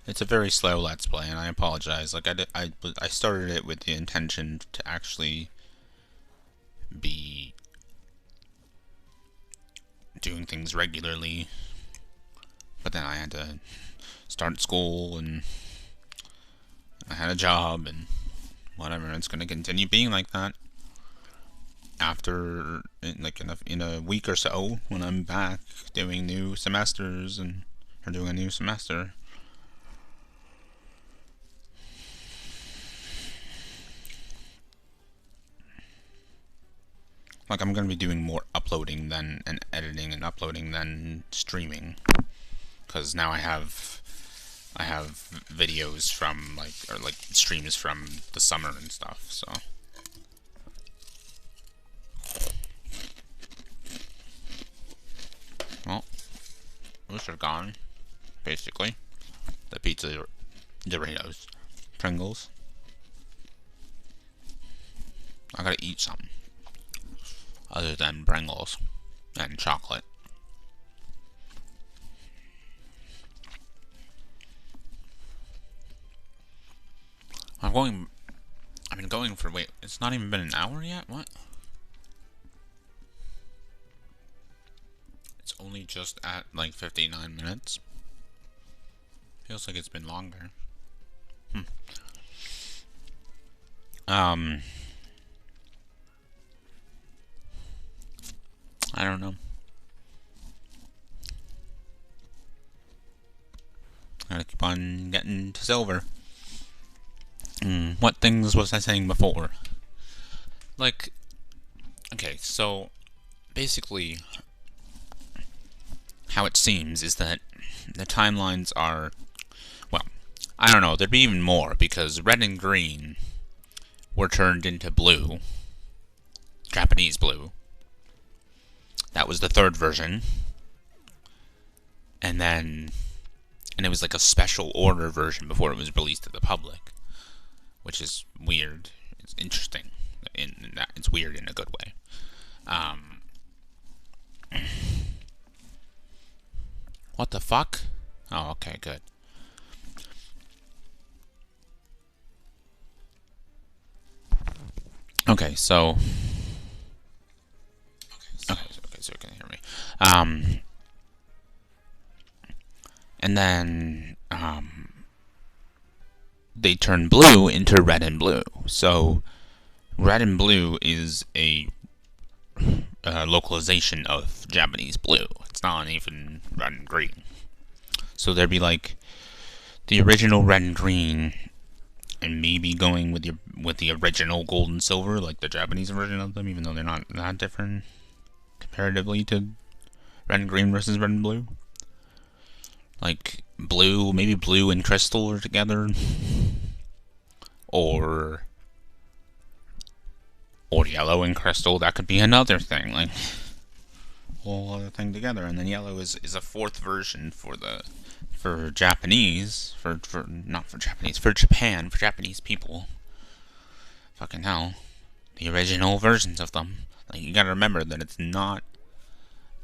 It's a very slow Let's Play, and I apologize. Like, I started it with the intention to actually be doing things regularly, but then I had to start school, and I had a job, and whatever. It's going to continue being like that after, like, in a week or so, when I'm back doing new semesters, or doing a new semester. Like, I'm going to be doing more uploading and editing and uploading than streaming, because now I have videos from, like streams from the summer and stuff, so. Well, those are gone, basically. The pizza, Doritos, Pringles. I gotta eat something other than Pringles and chocolate. I've been going for, wait, it's not even been an hour yet? What? It's only just at, like, 59 minutes. Feels like it's been longer. I don't know. Gotta keep on getting to silver. What things was I saying before? Like, okay, so basically how it seems is that the timelines are, well, I don't know, there'd be even more, because red and green were turned into blue, Japanese blue. That was the third version. And it was like a special order version before it was released to the public, which is weird. It's interesting. In that, it's weird in a good way. What the fuck? Oh, okay, good. Okay, so so you can hear me. And then they turn blue into red and blue. So red and blue is a localization of Japanese blue. It's not even red and green. So there'd be like the original red and green, and maybe going with the original gold and silver, like the Japanese version of them, even though they're not that different comparatively to red and green versus red and blue. Like blue, maybe blue and crystal are together, or yellow and crystal. That could be another thing, like a whole other thing together. And then yellow is a fourth version for Japanese, for Japan, for Japanese people. Fucking hell, the original versions of them. Like, you gotta remember that it's not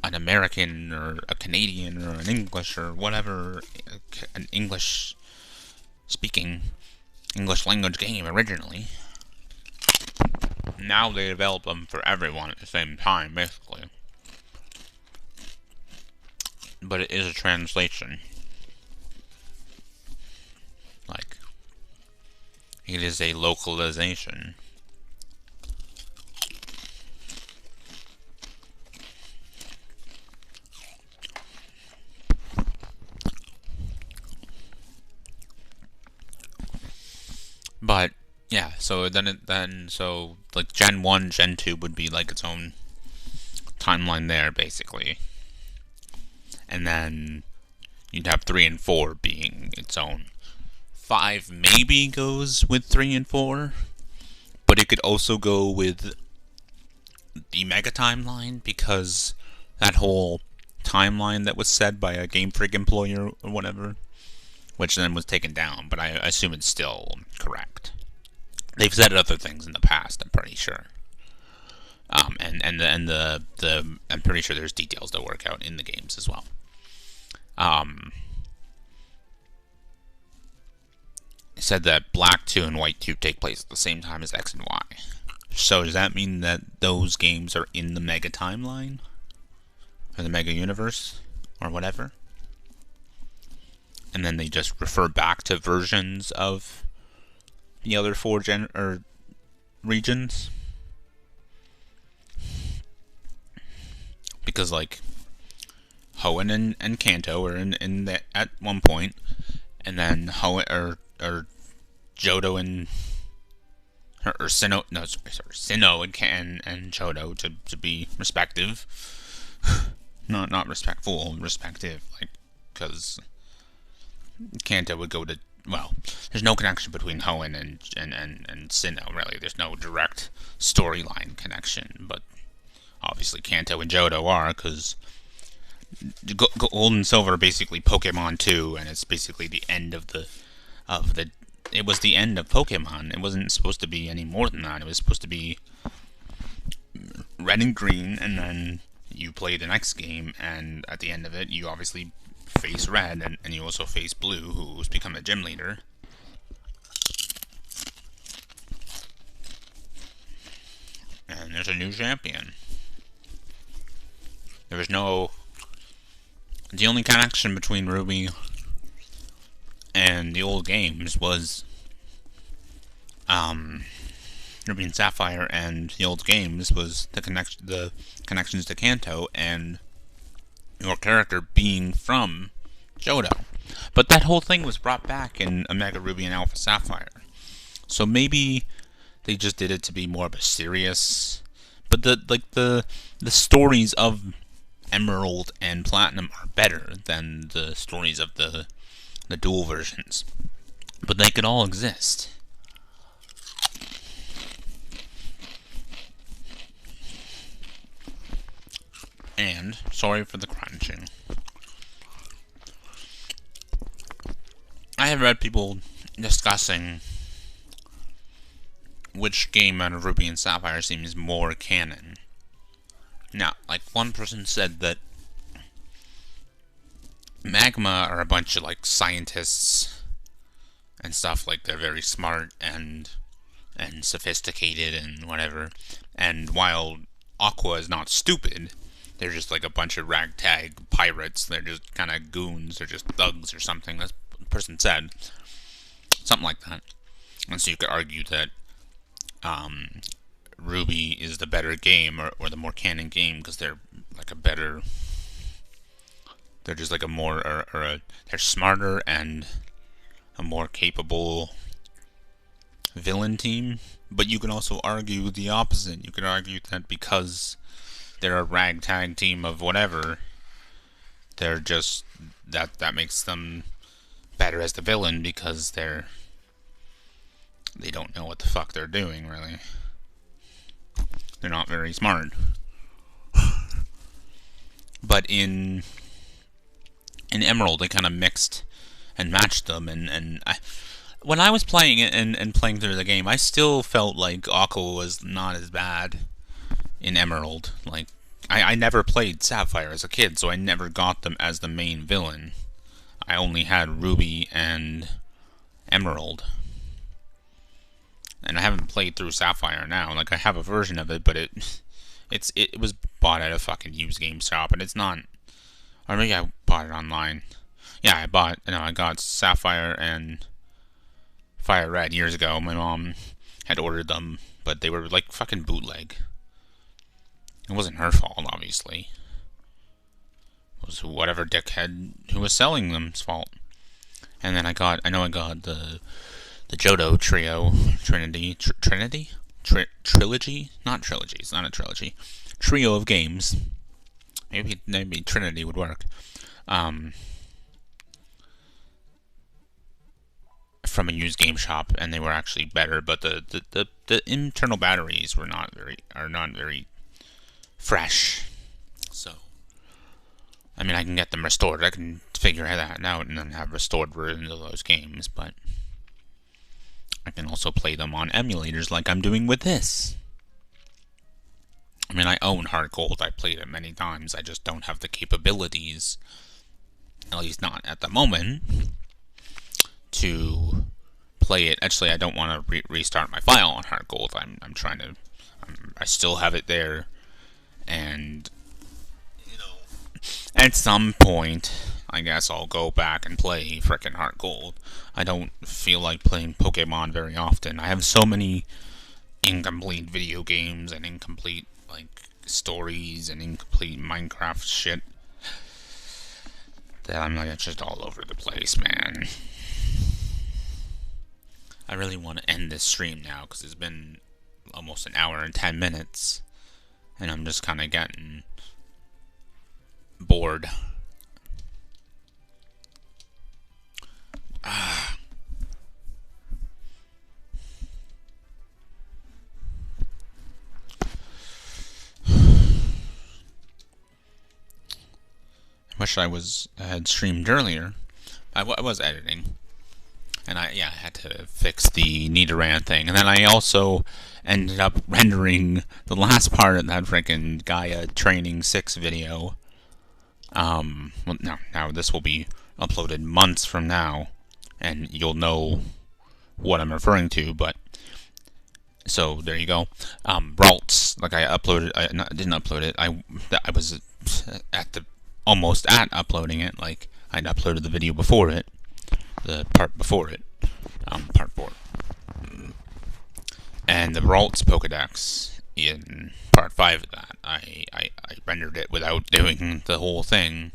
an American or a Canadian or an English or whatever, an English language game originally. Now they develop them for everyone at the same time, basically. But it is a translation. Like, it is a localization. But yeah, so so like Gen 1, Gen 2 would be like its own timeline there, basically. And then you'd have 3 and 4 being its own. 5 maybe goes with 3 and 4, but it could also go with the Mega Timeline, because that whole timeline that was said by a Game Freak employee or whatever, which then was taken down, but I assume it's still correct. They've said other things in the past, I'm pretty sure. I'm pretty sure there's details that work out in the games as well. It said that Black 2 and White 2 take place at the same time as X and Y. So does that mean that those games are in the Mega Timeline? Or the Mega Universe? Or whatever? And then they just refer back to versions of the other 4 regions? Because, like, Hoenn and Kanto are in the, at one point, and then Johto and Sinnoh and Johto to be respective, not respectful, respective, like, because Kanto would go to, well, there's no connection between Hoenn and Sinnoh, really. There's no direct storyline connection, but obviously Kanto and Johto are, because Gold and Silver are basically Pokemon 2, and it's basically the end of the it was the end of Pokemon. It wasn't supposed to be any more than that. It was supposed to be Red and Green, and then you play the next game, and at the end of it, you obviously face Red, and you also face Blue, who's become a gym leader. And there's a new champion. There was no... The only connection between Ruby and the old games was Ruby and Sapphire, and the old games was the connections to Kanto and your character being from Johto. But that whole thing was brought back in Omega Ruby and Alpha Sapphire. So maybe they just did it to be more of a serious... But the stories of Emerald and Platinum are better than the stories of the dual versions. But they could all exist. And, sorry for the crunching. I have read people discussing which game out of Ruby and Sapphire seems more canon. Now, like, one person said that Magma are a bunch of, like, scientists and stuff, like, they're very smart and sophisticated and whatever, and while Aqua is not stupid, they're just, like, a bunch of ragtag pirates. They're just kind of goons, they're just thugs or something. That's what the person said. Something like that. And so you could argue that Ruby is the better game, or the more canon game, because they're like a better, they're just like a more, they're smarter and a more capable villain team. But you can also argue the opposite. You could argue that because they're a ragtag team of whatever, they're just, that makes them better as the villain, because they don't know what the fuck they're doing, really. They're not very smart. But in Emerald, they kind of mixed and matched them, and when I was playing it and playing through the game, I still felt like Aqua was not as bad in Emerald. Like, I never played Sapphire as a kid, so I never got them as the main villain. I only had Ruby and Emerald. And I haven't played through Sapphire now. Like, I have a version of it, but it was bought at a fucking used game shop, and it's not. Or maybe I bought it online. Yeah, I got Sapphire and Fire Red years ago. My mom had ordered them, but they were like fucking bootleg. It wasn't her fault, obviously. It was whatever dickhead who was selling them's fault. And then I got the Johto Trio Trinity Trilogy? Not trilogy, it's not a trilogy. Trio of games. Maybe Trinity would work. From a used game shop, and they were actually better, but the internal batteries are not very fresh. So, I mean, I can get them restored. I can figure that out and then have restored versions of those games, but I can also play them on emulators like I'm doing with this. I mean, I own HeartGold. I played it many times. I just don't have the capabilities, at least not at the moment, to play it. Actually, I don't want to restart my file on HeartGold. I'm trying to. I still have it there, and at some point, I guess I'll go back and play frickin' HeartGold. I don't feel like playing Pokemon very often. I have so many incomplete video games and incomplete stories and incomplete Minecraft shit that I'm like, it's just all over the place, man. I really want to end this stream now, because it's been almost an hour and 10 minutes, and I'm just kind of getting bored. I wish I had streamed earlier. I was editing, and I had to fix the Nidoran thing, and then I also ended up rendering the last part of that freaking Gaia Training 6 video. Well, now this will be uploaded months from now, and you'll know what I'm referring to, but so there you go. Ralts, like I uploaded, I didn't upload it. I was almost at uploading it. Like, I'd uploaded the video before it, the part before it, part 4, and the Ralts Pokedex in part 5 of that. I rendered it without doing the whole thing.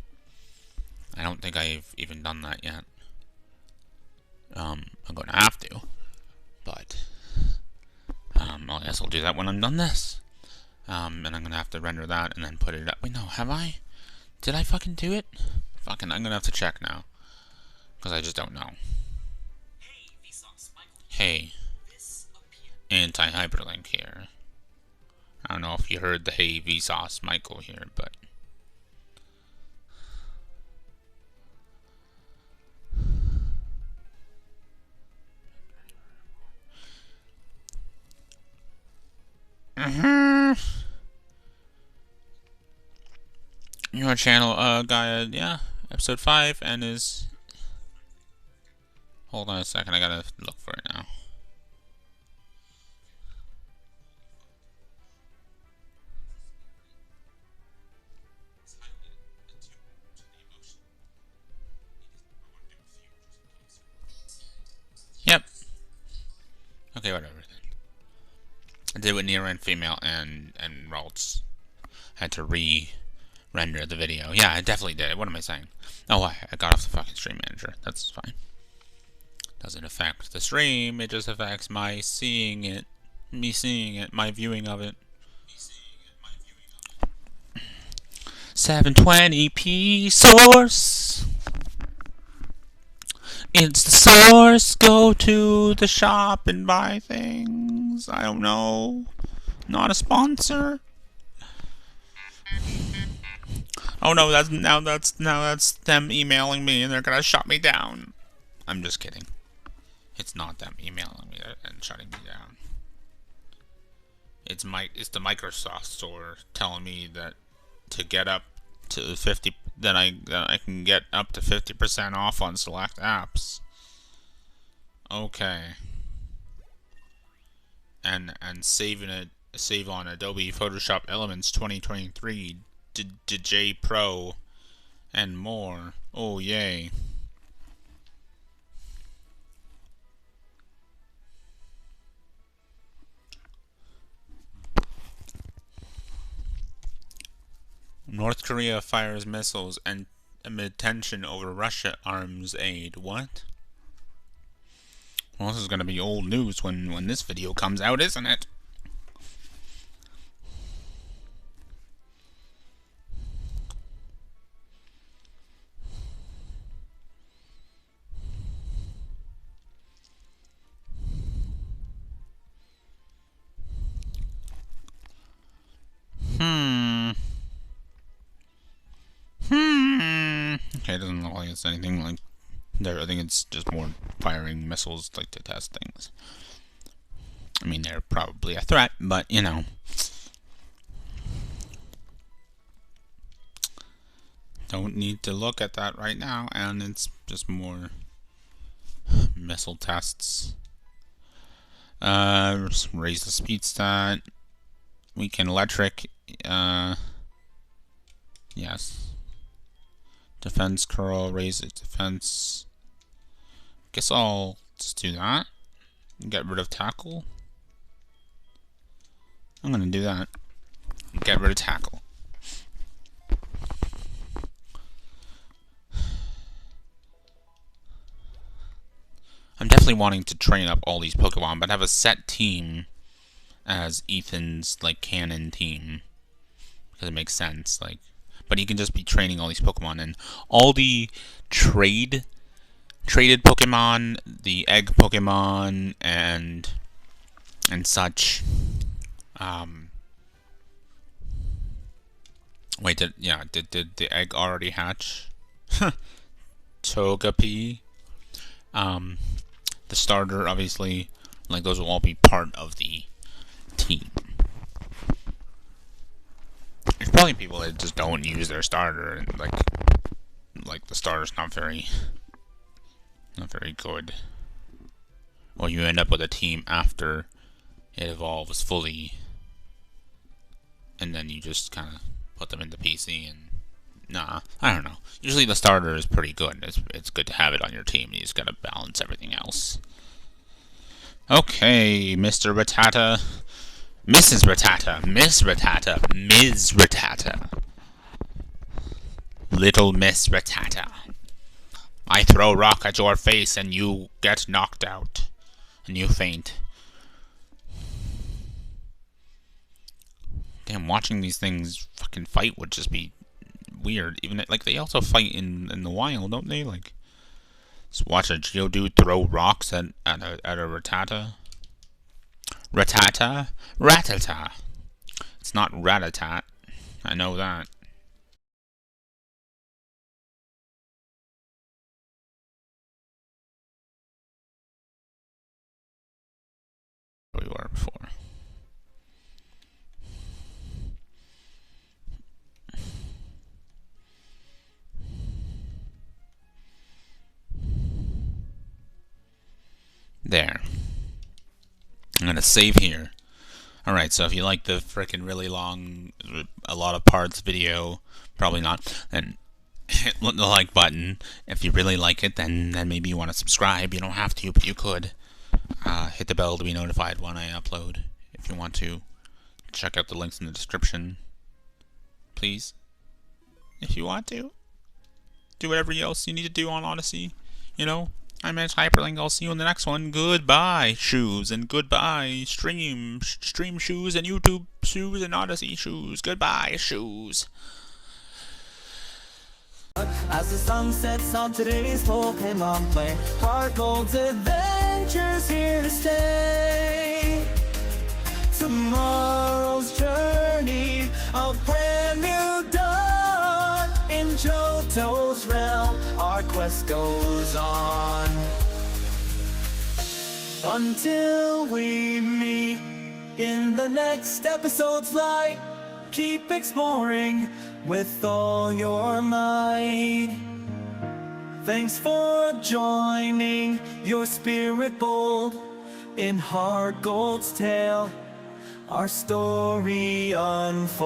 I don't think I've even done that yet. I'm going to have to, but I guess I'll do that when I'm done this. And I'm going to have to render that and then put it up. Wait, no, have I? Did I fucking do it? Fucking, I'm going to have to check now, because I just don't know. Hey, Anti-HyperLink here. I don't know if you heard the Hey Vsauce Michael here, but your channel, Gaia, yeah, episode 5, and is. Hold on a second, I gotta look for it now. Yep. Okay, whatever then. I did with near and female and Ralts. Had to re-render the video. Yeah, I definitely did. What am I saying? Oh, I got off the fucking stream manager. That's fine. Doesn't affect the stream. It just affects my seeing it. Me seeing it. My viewing of it. 720p source. It's the source. Go to the shop and buy things. I don't know. Not a sponsor. Oh no, that's them emailing me and they're gonna shut me down. I'm just kidding. It's not them emailing me and shutting me down. It's the Microsoft store telling me that to get up to 50 that I can get up to 50% off on select apps. Okay. And save on Adobe Photoshop Elements 2023 DJ Pro and more. Oh yay. North Korea fires missiles and amid tension over Russia arms aid. What? Well, this is gonna be old news when this video comes out, isn't it? Okay, it doesn't look like it's anything like there. I think it's just more firing missiles like to test things. I mean, they're probably a threat, but you know. Don't need to look at that right now, and it's just more missile tests. Raise the speed stat. Weaken electric. Yes. Defense curl, raise its defense. Guess I'll just do that. Get rid of tackle. I'm gonna do that. Get rid of tackle. I'm definitely wanting to train up all these Pokemon, but have a set team as Ethan's like canon team because it makes sense. Like, but he can just be training all these Pokemon, and all the traded Pokemon, the egg Pokemon, and such. Wait, did the egg already hatch? Togepi. The starter, obviously, like those will all be part of the team. There's probably people that just don't use their starter, and like the starter's not very good. Or you end up with a team after it evolves fully, and then you just kind of put them into PC and nah, I don't know. Usually the starter is pretty good. It's good to have it on your team. You just gotta balance everything else. Okay, Mr. Rattata. Mrs. Rattata. Miss Rattata. Ms. Rattata. Little Miss Rattata. I throw rock at your face and you get knocked out. And you faint. Damn, watching these things fucking fight would just be weird. Even like they also fight in the wild, don't they? Like, just watch a Geodude throw rocks at a Rattata. Rattata. It's not Ratatat. I know that. We were before. There. I'm gonna save here. Alright, so if you like the frickin' really long, a lot of parts video, probably not, then hit the like button. If you really like it, then maybe you want to subscribe. You don't have to, but you could. Hit the bell to be notified when I upload, if if you want to. Check out the links in the description. Please. If you want to. Do whatever else you need to do on Odysee. You know, I'm Anti-HyperLink. I'll see you in the next one. Goodbye, shoes, and goodbye, stream shoes, and YouTube shoes, and Odysee shoes. Goodbye, shoes. As the sun sets on today's Pokémon play, HeartGold's adventures here to stay. Tomorrow's journey, a brand new dawn. In Johto's realm, our quest goes on. Until we meet in the next episode's light, keep exploring with all your might. Thanks for joining your spirit bold in HeartGold's tale. Our story unfolds.